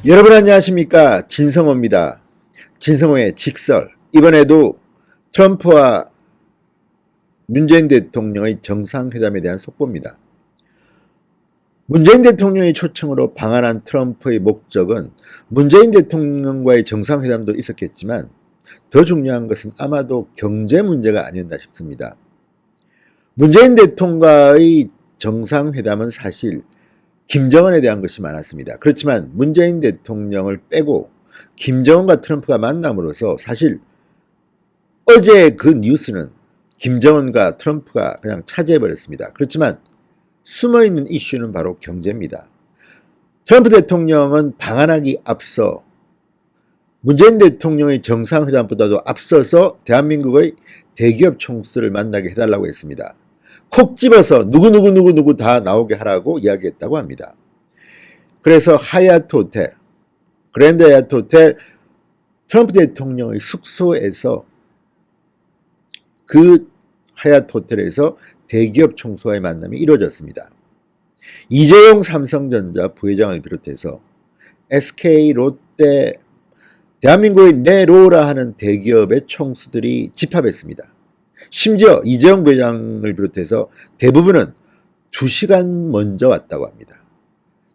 여러분 안녕하십니까? 진성호입니다. 진성호의 직설. 이번에도 트럼프와 문재인 대통령의 정상회담에 대한 속보입니다. 문재인 대통령의 초청으로 방한한 트럼프의 목적은 문재인 대통령과의 정상회담도 있었겠지만 더 중요한 것은 아마도 경제 문제가 아니었나 싶습니다. 문재인 대통령과의 정상회담은 사실 김정은에 대한 것이 많았습니다. 그렇지만 문재인 대통령을 빼고 김정은과 트럼프가 만남으로써 사실 어제 그 뉴스는 김정은과 트럼프가 그냥 차지해버렸습니다. 그렇지만 숨어있는 이슈는 바로 경제입니다. 트럼프 대통령은 방한하기 앞서 문재인 대통령의 정상회담보다도 앞서서 대한민국의 대기업 총수를 만나게 해달라고 했습니다. 콕 집어서 누구 다 나오게 하라고 이야기했다고 합니다. 그래서 하얏트 호텔, 그랜드 하얏트 호텔 트럼프 대통령의 숙소에서 그 하얏트 호텔에서 대기업 총수와의 만남이 이루어졌습니다. 이재용 삼성전자 부회장을 비롯해서 SK, 롯데, 대한민국의 네로라 하는 대기업의 총수들이 집합했습니다. 심지어 이재용 부회장을 비롯해서 대부분은 2시간 먼저 왔다고 합니다.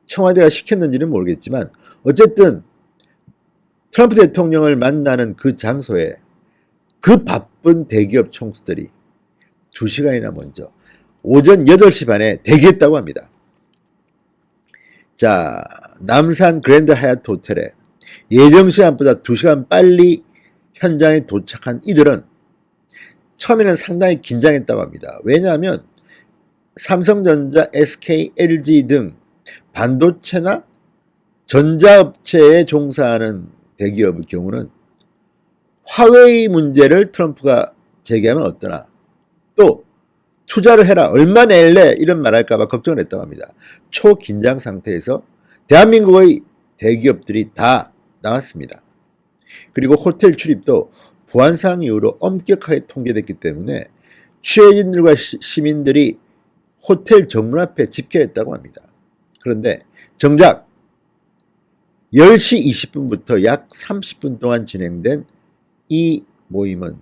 청와대가 시켰는지는 모르겠지만 어쨌든 트럼프 대통령을 만나는 그 장소에 그 바쁜 대기업 총수들이 2시간이나 먼저 오전 8시 반에 대기했다고 합니다. 자, 남산 그랜드 하얏트 호텔에 예정 시간보다 2시간 빨리 현장에 도착한 이들은 처음에는 상당히 긴장했다고 합니다. 왜냐하면 삼성전자, SK, LG 등 반도체나 전자업체에 종사하는 대기업의 경우는 화웨이 문제를 트럼프가 제기하면 어떠나 또 투자를 해라, 얼마 낼래 이런 말할까봐 걱정을 했다고 합니다. 초긴장 상태에서 대한민국의 대기업들이 다 나왔습니다. 그리고 호텔 출입도 보안상 이유로 엄격하게 통제됐기 때문에 취재진들과 시민들이 호텔 정문 앞에 집결했다고 합니다. 그런데 정작 10시 20분부터 약 30분 동안 진행된 이 모임은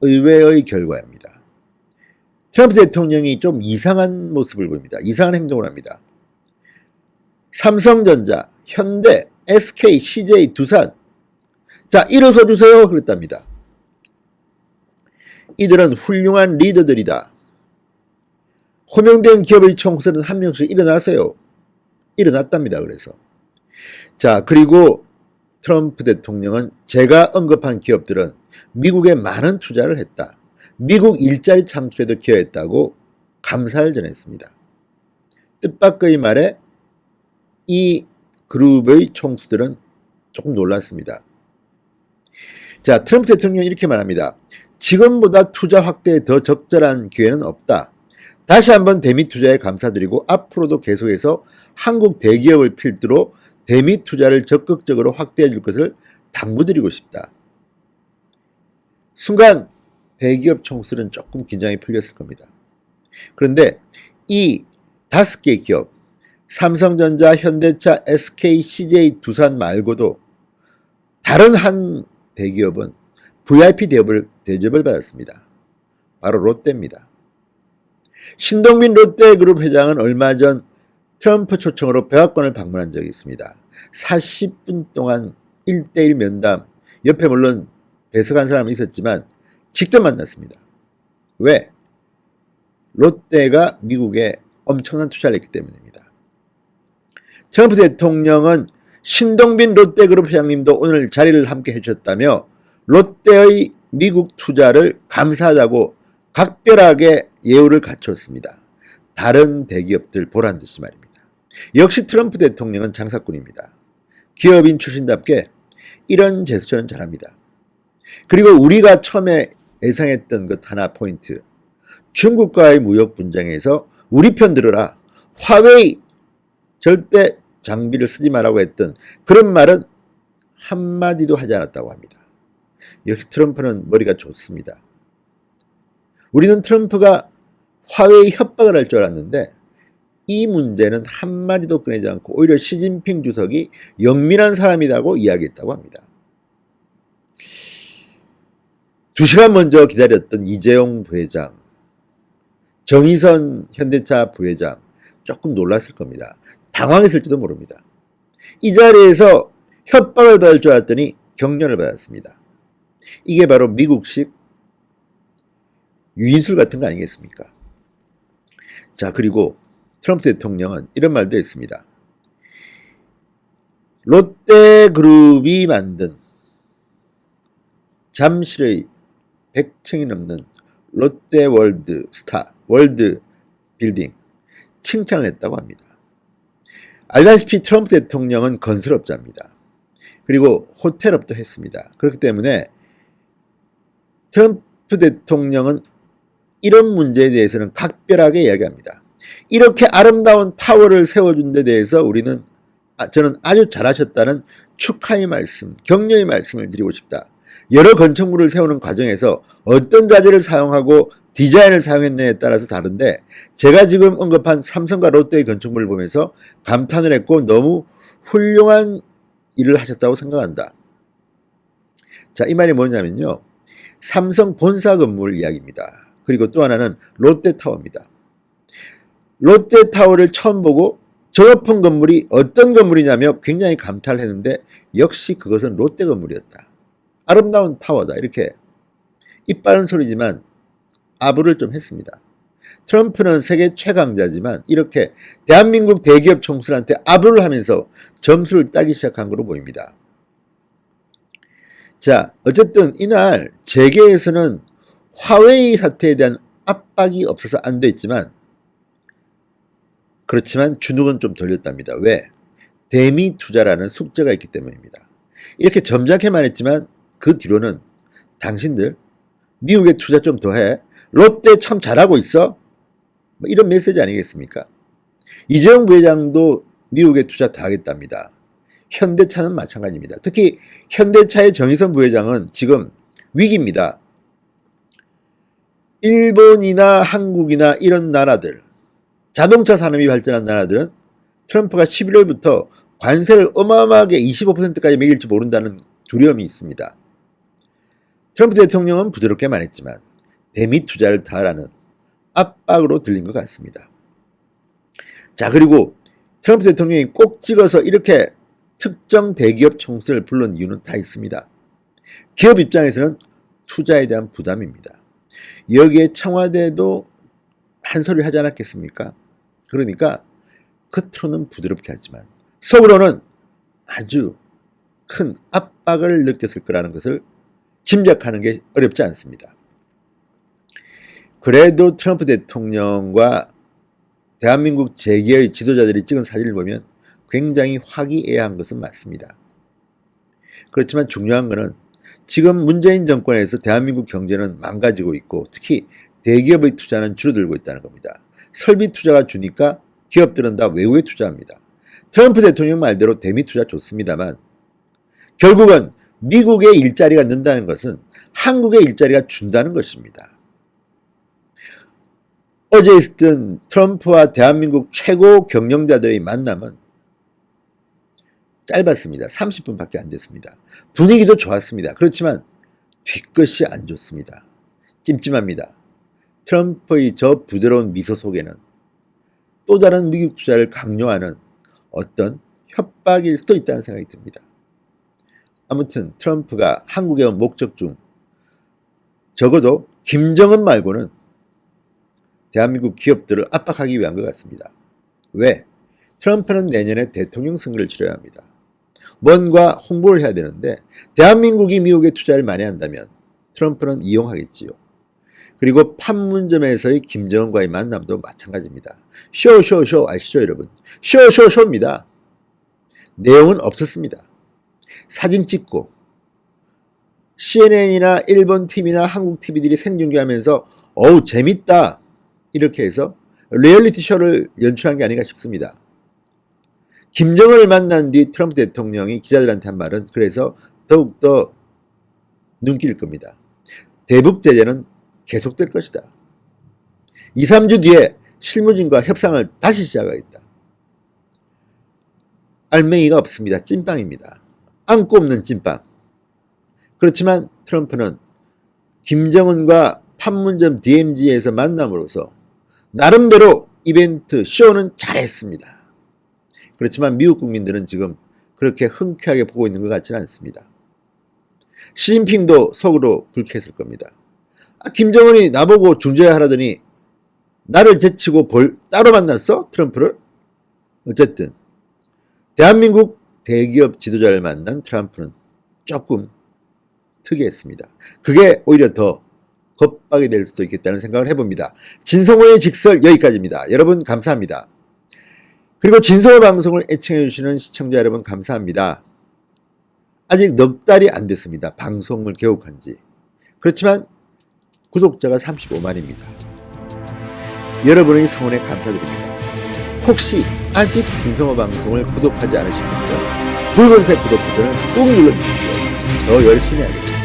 의외의 결과입니다. 트럼프 대통령이 좀 이상한 모습을 보입니다. 이상한 행동을 합니다. 삼성전자, 현대, SK, CJ, 두산, 자, 일어서 주세요 그랬답니다. 이들은 훌륭한 리더들이다. 호명된 기업의 총수는 한 명씩 일어나세요. 일어났답니다. 그래서 자, 그리고 트럼프 대통령은 제가 언급한 기업들은 미국에 많은 투자를 했다. 미국 일자리 창출에도 기여했다고 감사를 전했습니다. 뜻밖의 말에 이 그룹의 총수들은 조금 놀랐습니다. 자, 트럼프 대통령이 이렇게 말합니다. 지금보다 투자 확대에 더 적절한 기회는 없다. 다시 한번 대미 투자에 감사드리고 앞으로도 계속해서 한국 대기업을 필두로 대미 투자를 적극적으로 확대해 줄 것을 당부드리고 싶다. 순간 대기업 총수는 조금 긴장이 풀렸을 겁니다. 그런데 이 5개 기업, 삼성전자, 현대차, SK, CJ, 두산 말고도 다른 한 대기업은 VIP 대접을 받았습니다. 바로 롯데입니다. 신동빈 롯데그룹 회장은 얼마 전 트럼프 초청으로 백악관을 방문한 적이 있습니다. 40분 동안 1대1 면담, 옆에 물론 배석한 사람이 있었지만 직접 만났습니다. 왜? 롯데가 미국에 엄청난 투자를 했기 때문입니다. 트럼프 대통령은 신동빈 롯데그룹 회장님도 오늘 자리를 함께 해주셨다며 롯데의 미국 투자를 감사하다고 각별하게 예우를 갖췄습니다. 다른 대기업들 보란 듯이 말입니다. 역시 트럼프 대통령은 장사꾼입니다. 기업인 출신답게 이런 제스처는 잘합니다. 그리고 우리가 처음에 예상했던 것 하나 포인트, 중국과의 무역 분쟁에서 우리 편 들어라, 화웨이 절대 장비를 쓰지 말라고 했던 그런 말은 한마디도 하지 않았다고 합니다. 역시 트럼프는 머리가 좋습니다. 우리는 트럼프가 화웨이 협박을 할 줄 알았는데 이 문제는 한마디도 꺼내지 않고 오히려 시진핑 주석이 영민한 사람이라고 이야기했다고 합니다. 2시간 먼저 기다렸던 이재용 부회장, 정의선 현대차 부회장 조금 놀랐을 겁니다. 당황했을지도 모릅니다. 이 자리에서 협박을 받을 줄 알았더니 격려를 받았습니다. 이게 바로 미국식 유인술 같은 거 아니겠습니까? 자, 그리고 트럼프 대통령은 이런 말도 했습니다. 롯데그룹이 만든 잠실의 100층이 넘는 롯데월드 스타, 월드 빌딩 칭찬을 했다고 합니다. 알다시피 트럼프 대통령은 건설업자입니다. 그리고 호텔업도 했습니다. 그렇기 때문에 트럼프 대통령은 이런 문제에 대해서는 각별하게 이야기합니다. 이렇게 아름다운 타워를 세워준 데 대해서 저는 아주 잘하셨다는 축하의 말씀, 격려의 말씀을 드리고 싶다. 여러 건축물을 세우는 과정에서 어떤 자재를 사용하고 디자인을 사용했느냐에 따라서 다른데 제가 지금 언급한 삼성과 롯데의 건축물을 보면서 감탄을 했고 너무 훌륭한 일을 하셨다고 생각한다. 자, 이 말이 뭐냐면요. 삼성 본사 건물 이야기입니다. 그리고 또 하나는 롯데타워입니다. 롯데타워를 처음 보고 저 높은 건물이 어떤 건물이냐며 굉장히 감탄을 했는데 역시 그것은 롯데 건물이었다. 아름다운 타워다. 이렇게 입 바른 소리지만 아부를 좀 했습니다. 트럼프는 세계 최강자지만 이렇게 대한민국 대기업 총수한테 아부를 하면서 점수를 따기 시작한 것으로 보입니다. 자, 어쨌든 이날 재계에서는 화웨이 사태에 대한 압박이 없어서 안 됐지만 그렇지만 주눅은 좀 돌렸답니다. 왜? 대미 투자라는 숙제가 있기 때문입니다. 이렇게 점잖게 말했지만 그 뒤로는 당신들 미국에 투자 좀 더 해. 롯데 참 잘하고 있어. 뭐 이런 메시지 아니겠습니까? 이재용 부회장도 미국에 투자 다 하겠답니다. 현대차는 마찬가지입니다. 특히 현대차의 정의선 부회장은 지금 위기입니다. 일본이나 한국이나 이런 나라들, 자동차 산업이 발전한 나라들은 트럼프가 11월부터 관세를 어마어마하게 25%까지 매길지 모른다는 두려움이 있습니다. 트럼프 대통령은 부드럽게 말했지만 대미 투자를 다 하라는 압박으로 들린 것 같습니다. 자, 그리고 트럼프 대통령이 꼭 찍어서 이렇게 특정 대기업 총수를 불른 이유는 다 있습니다. 기업 입장에서는 투자에 대한 부담입니다. 여기에 청와대도 한 소리 하지 않았겠습니까? 그러니까 겉으로는 부드럽게 하지만 속으로는 아주 큰 압박을 느꼈을 거라는 것을 짐작하는 게 어렵지 않습니다. 그래도 트럼프 대통령과 대한민국 재계의 지도자들이 찍은 사진을 보면 굉장히 화기애애한 것은 맞습니다. 그렇지만 중요한 것은 지금 문재인 정권에서 대한민국 경제는 망가지고 있고 특히 대기업의 투자는 줄어들고 있다는 겁니다. 설비 투자가 주니까 기업들은 다 외국에 투자합니다. 트럼프 대통령 말대로 대미 투자 좋습니다만 결국은 미국의 일자리가 는다는 것은 한국의 일자리가 준다는 것입니다. 어제 있었던 트럼프와 대한민국 최고 경영자들의 만남은 짧았습니다. 30분밖에 안 됐습니다. 분위기도 좋았습니다. 그렇지만 뒷끝이 안 좋습니다. 찜찜합니다. 트럼프의 저 부드러운 미소 속에는 또 다른 미국 투자를 강요하는 어떤 협박일 수도 있다는 생각이 듭니다. 아무튼 트럼프가 한국에 온 목적 중 적어도 김정은 말고는 대한민국 기업들을 압박하기 위한 것 같습니다. 왜? 트럼프는 내년에 대통령 선거를 치러야 합니다. 뭔가 홍보를 해야 되는데 대한민국이 미국에 투자를 많이 한다면 트럼프는 이용하겠지요. 그리고 판문점에서의 김정은과의 만남도 마찬가지입니다. 쇼 아시죠 여러분? 쇼입니다. 내용은 없었습니다. 사진 찍고 CNN이나 일본 TV나 한국 TV들이 생중계하면서 어우 재밌다 이렇게 해서 리얼리티 쇼를 연출한 게 아닌가 싶습니다. 김정은을 만난 뒤 트럼프 대통령이 기자들한테 한 말은 그래서 더욱더 눈길일 겁니다. 대북 제재는 계속될 것이다. 2, 3주 뒤에 실무진과 협상을 다시 시작하겠다. 알맹이가 없습니다. 찐빵입니다. 안고 없는 찐빵. 그렇지만 트럼프는 김정은과 판문점 DMZ에서 만남으로써 나름대로 이벤트 쇼는 잘했습니다. 그렇지만 미국 국민들은 지금 그렇게 흔쾌하게 보고 있는 것 같지는 않습니다. 시진핑도 속으로 불쾌했을 겁니다. 김정은이 나보고 중재하라더니 나를 제치고 따로 만났어? 트럼프를? 어쨌든 대한민국 대기업 지도자를 만난 트럼프는 조금 특이했습니다. 그게 오히려 더 겁박이 될 수도 있겠다는 생각을 해봅니다. 진성호의 직설 여기까지입니다. 여러분 감사합니다. 그리고 진성호 방송을 애청해주시는 시청자 여러분 감사합니다. 아직 넉 달이 안 됐습니다. 방송을 개국한 지. 그렇지만 구독자가 35만입니다. 여러분의 성원에 감사드립니다. 혹시 아직 진성호 방송을 구독하지 않으신 분들은 붉은색 구독 버튼을 꾹 눌러주십시오. 더 열심히 하겠습니다.